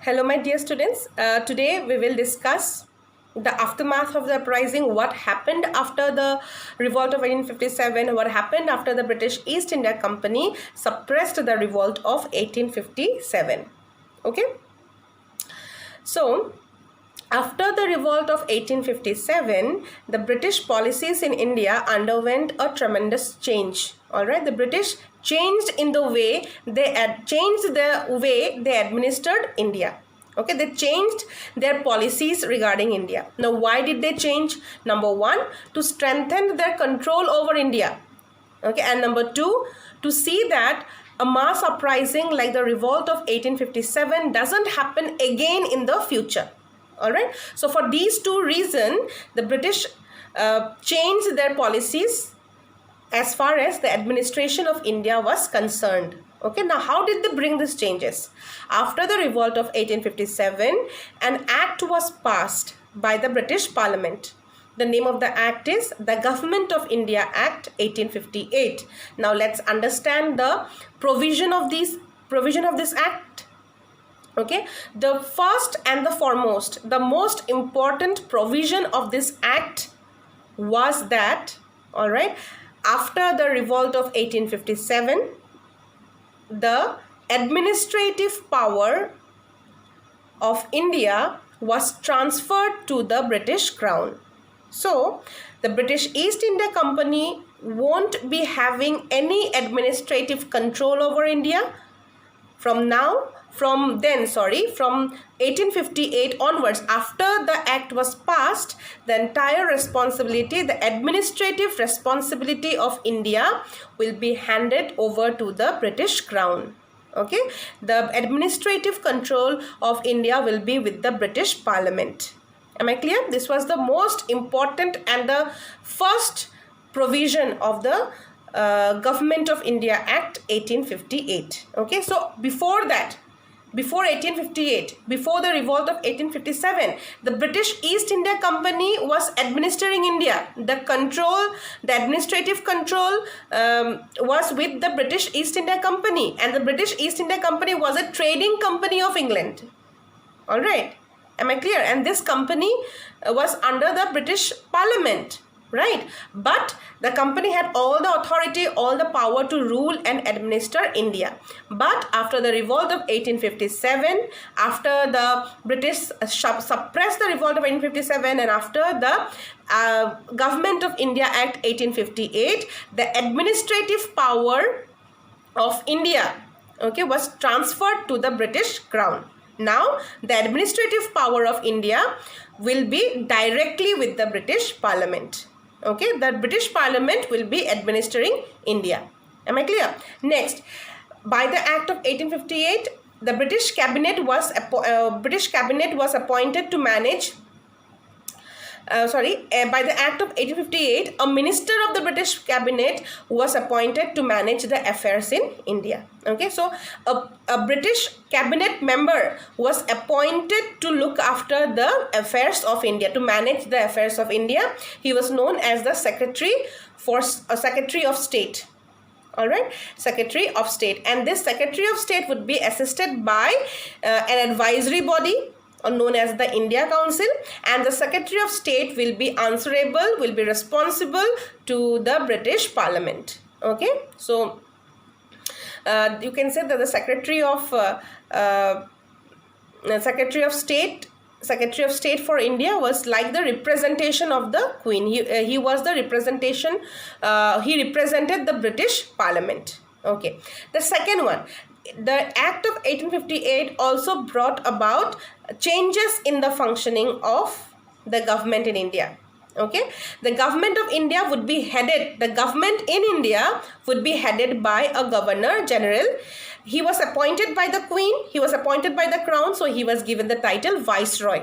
Hello, my dear students. Today we will discuss the aftermath of the uprising, what happened after the revolt of 1857, what happened after the British East India Company suppressed the revolt of 1857. Okay? So, after the revolt of 1857, the British policies in India underwent a tremendous change. All right, the British changed in the way they administered India. Okay, they changed their policies regarding India. Now, why did they change? Number one, to strengthen their control over India. Okay, and number two, to see that a mass uprising like the revolt of 1857 doesn't happen again in the future. All right, so for these two reasons, the British changed their policies as far as the administration of India was concerned. Okay, now how did they bring these changes? After the revolt of 1857, an act was passed by the British Parliament. The name of the act is the Government of India Act 1858. Now let's understand the provision of this act. Okay, the first and the foremost, the most important provision of this act was that, all right, after the revolt of 1857, the administrative power of India was transferred to the British Crown. So, the British East India Company won't be having any administrative control over India from 1858 onwards. After the act was passed, the entire responsibility, the administrative responsibility of India will be handed over to the British Crown. Okay, the administrative control of India will be with the British Parliament. Am I clear? This was the most important and the first provision of the Government of India Act 1858. Okay, so before that, before 1858, before the revolt of 1857, the British East India Company was administering India. The administrative control was with the British East India Company, and the British East India Company was a trading company of England. All right, am I clear? And this company was under the British Parliament. Right, but the company had all the authority, all the power to rule and administer India. But after the revolt of 1857, after the British suppressed the revolt of 1857, and after the Government of India Act 1858, the administrative power of India, okay, was transferred to the British Crown. Now, the administrative power of India will be directly with the British Parliament. Okay, the British Parliament will be administering India. Am I clear? Next, by the Act of 1858, the British Cabinet was appointed to manage. By the Act of 1858, a minister of the British Cabinet was appointed to manage the affairs in India. Okay, so a British cabinet member was appointed to look after the affairs of India, to manage the affairs of India. He was known as the Secretary of State. All right, Secretary of State, and this Secretary of State would be assisted by an advisory body known as the India Council, and the Secretary of State will be responsible to the British Parliament. Okay, so you can say that the Secretary of State for India was like the representation of the Queen. He was the representation. He represented the British Parliament. Okay, the second one, the Act of 1858 also brought about changes in the functioning of the government in India. Okay, the government of India would be headed, the government in India would be headed by a Governor General. He was appointed by the Queen, he was appointed by the Crown, so he was given the title Viceroy.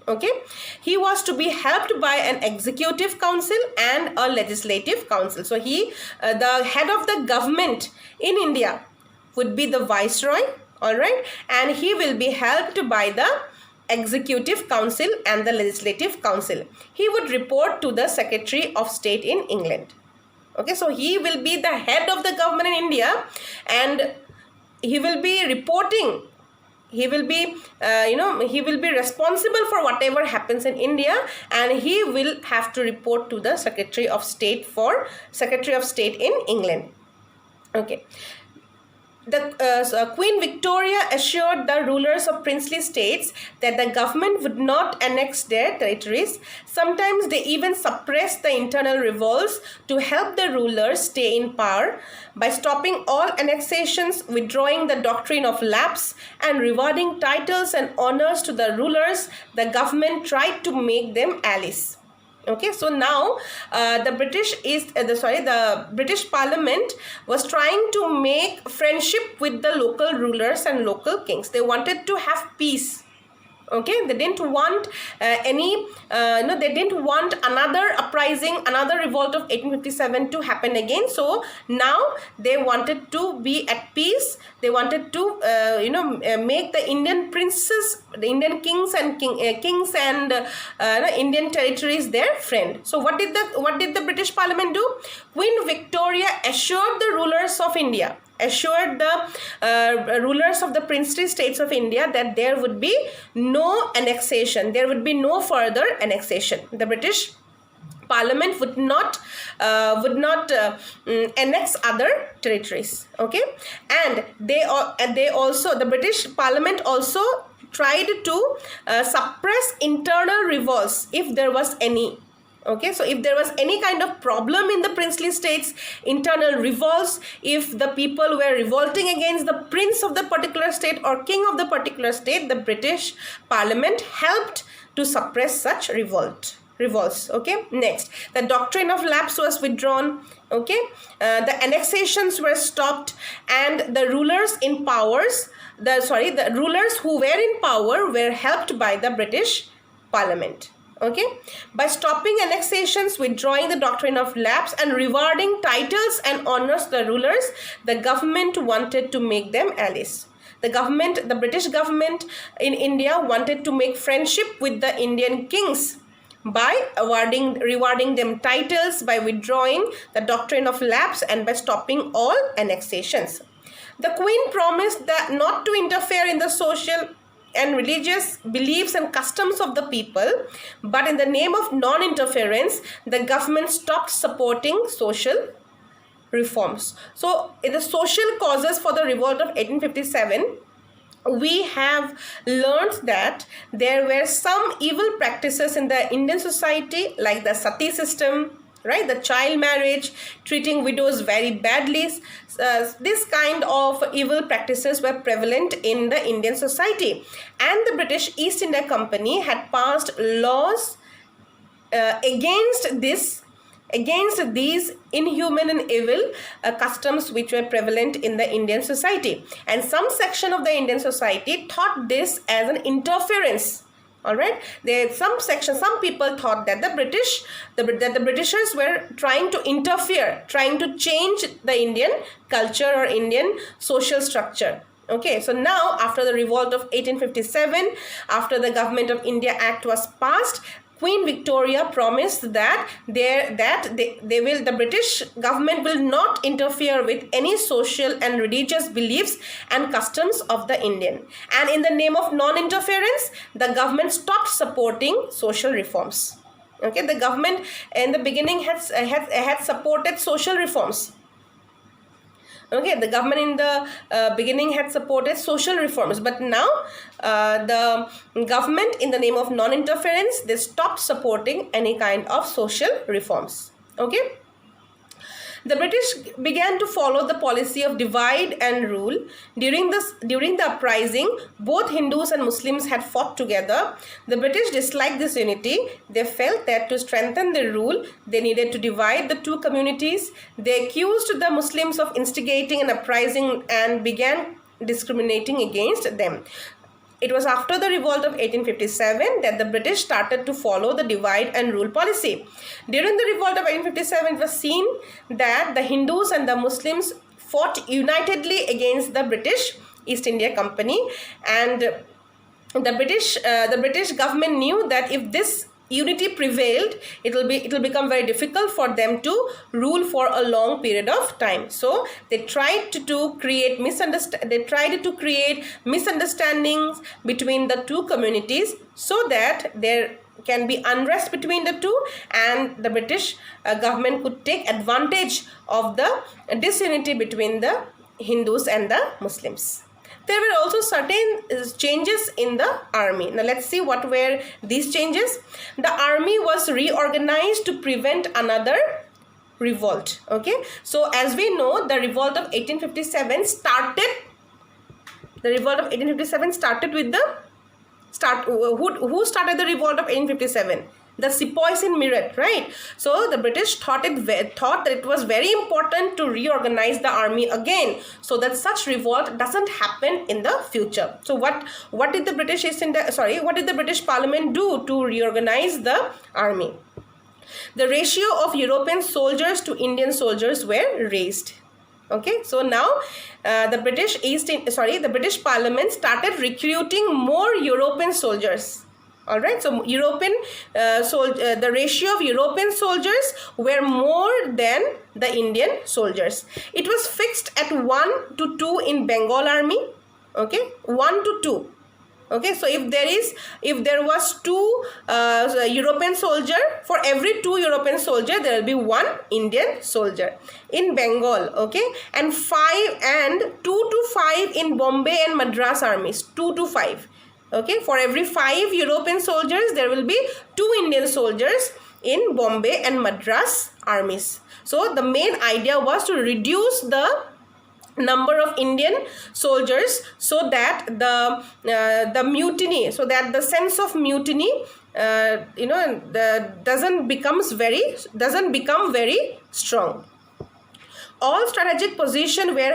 Okay, he was to be helped by an executive council and a legislative council. So the head of the government in India would be the Viceroy, all right, and he will be helped by the Executive Council and the Legislative Council. He would report to the Secretary of State in England. Okay, so he will be the head of the government in India, and he will be reporting he will be he will be responsible for whatever happens in India, and he will have to report to the Secretary of State in England. Okay. Queen Victoria assured the rulers of princely states that the government would not annex their territories. Sometimes they even suppressed the internal revolts to help the rulers stay in power. By stopping all annexations, withdrawing the doctrine of lapse, and rewarding titles and honors to the rulers, the government tried to make them allies. Okay, so now the British Parliament was trying to make friendship with the local rulers and local kings. They wanted to have peace. Okay, they didn't want they didn't want another uprising, another revolt of 1857 to happen again. So now they wanted to be at peace. They wanted to make the Indian princes, the Indian kings and Indian territories their friend. So what did the British Parliament do? Queen Victoria assured the rulers of India, assured the rulers of the princely states of India that there would be no annexation, there would be no further annexation. The British Parliament would not annex other territories. Okay, and the British Parliament also tried to suppress internal revolts if there was any. Okay, so if there was any kind of problem in the princely states, internal revolts, if the people were revolting against the prince of the particular state or king of the particular state, the British Parliament helped to suppress such revolts. Okay, next, the doctrine of lapse was withdrawn. Okay, the annexations were stopped, and the rulers in powers, the rulers who were in power were helped by the British Parliament. Okay, by stopping annexations, withdrawing the doctrine of lapse, and rewarding titles and honors the rulers, the government wanted to make them allies. The British government in India wanted to make friendship with the Indian kings by rewarding them titles, by withdrawing the doctrine of lapse, and by stopping all annexations. The Queen promised that not to interfere in the social and religious beliefs and customs of the people, but in the name of non-interference, the government stopped supporting social reforms. So, in the social causes for the revolt of 1857, we have learned that there were some evil practices in the Indian society, like the sati system, right, the child marriage, treating widows very badly. This kind of evil practices were prevalent in the Indian society, and the British East India Company had passed laws against these inhuman and evil customs which were prevalent in the Indian society. And some section of the Indian society thought this as an interference. All right, some people thought that the Britishers were trying to interfere, trying to change the Indian culture or Indian social structure. Okay, so now after the revolt of 1857, after the Government of India Act was passed, Queen Victoria promised that the British government will not interfere with any social and religious beliefs and customs of the Indian. And in the name of non-interference, the government stopped supporting social reforms. Okay, the government in the beginning had supported social reforms. Okay, the government in the beginning had supported social reforms, but now the government, in the name of non-interference, they stopped supporting any kind of social reforms. Okay. The British began to follow the policy of divide and rule. During the uprising, both Hindus and Muslims had fought together. The British disliked this unity. They felt that to strengthen the rule, they needed to divide the two communities. They accused the Muslims of instigating an uprising and began discriminating against them. It was after the revolt of 1857 that the British started to follow the divide and rule policy. During the revolt of 1857, it was seen that the Hindus and the Muslims fought unitedly against the British East India Company, and the British government knew that if this unity prevailed, it will become very difficult for them to rule for a long period of time. So they tried to create misunderstandings between the two communities, so that there can be unrest between the two, and the British government could take advantage of the disunity between the Hindus and the Muslims. There were also certain changes in the army. Now let's see what were these changes. The army was reorganized to prevent another revolt. Okay, so as we know, the revolt of 1857 started. The revolt of 1857 started with the who started the revolt of 1857? The sepoys in Meerut, right? So the British thought that it was very important to reorganize the army again, so that such revolt doesn't happen in the future. So what did the British Parliament do to reorganize the army? The ratio of European soldiers to Indian soldiers were raised. Okay, so now the British Parliament started recruiting more European soldiers. All right, so the ratio of European soldiers were more than the Indian soldiers. It was fixed at 1 to 2 in Bengal army. Okay, 1 to 2. Okay, so if there was 2 European soldier, for every 2 European soldier there will be 1 Indian soldier in Bengal. Okay, and 2 to 5 in Bombay and Madras armies. 2 to 5. Okay, for every 5 European soldiers there will be 2 Indian soldiers in Bombay and Madras armies. So the main idea was to reduce the number of Indian soldiers, so that the mutiny, so that the sense of mutiny doesn't become very strong. All strategic positions were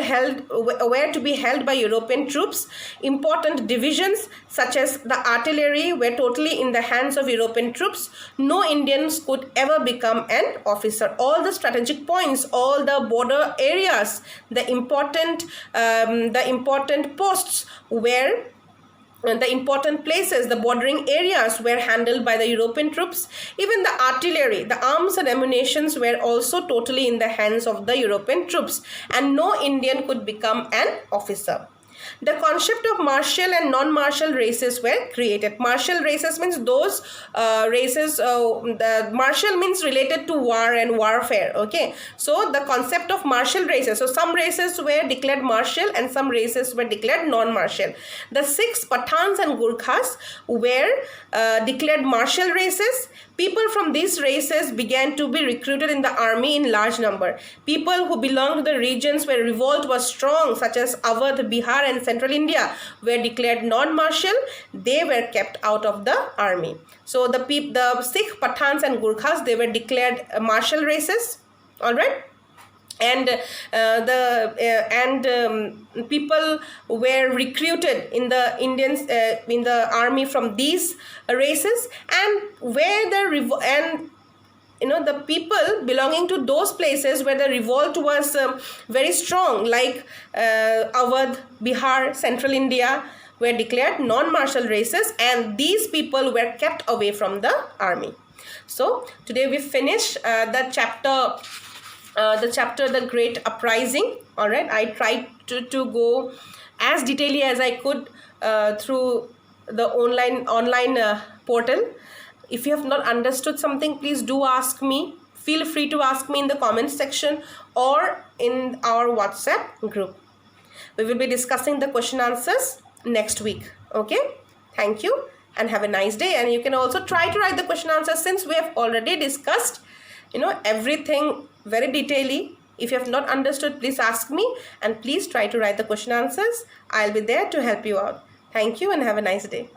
to be held by European troops. Important divisions such as the artillery were totally in the hands of European troops. No Indians could ever become an officer. All the strategic points, all the border areas, the important posts were the important places, the bordering areas were handled by the European troops. Even the artillery, the arms and ammunitions were also totally in the hands of the European troops, and no Indian could become an officer. The concept of martial and non-martial races were created. Martial races means those the martial means related to war and warfare. Okay, so the concept of martial races. So some races were declared martial and some races were declared non-martial. The Sikhs, Pathans and Gurkhas were declared martial races. People from these races began to be recruited in the army in large number. People who belonged to the regions where revolt was strong, such as Awadh, Bihar and Central India, were declared non-martial. They were kept out of the army. So the Sikh, Pathans and Gurkhas, they were declared martial races. All right. And people were recruited in the army from these races, and the people belonging to those places where the revolt was very strong, like Awadh, Bihar, Central India, were declared non-martial races, and these people were kept away from the army. So today we finish the chapter The Great Uprising. All right, I tried to go as detailedly as I could through the online portal. If you have not understood something, please do ask me. Feel free to ask me in the comment section or in our WhatsApp group. We will be discussing the question answers next week. Okay, thank you and have a nice day. And you can also try to write the question answers, since we have already discussed everything very detailedly. If you have not understood, please ask me, and please try to write the question answers. I'll be there to help you out. Thank you and have a nice day.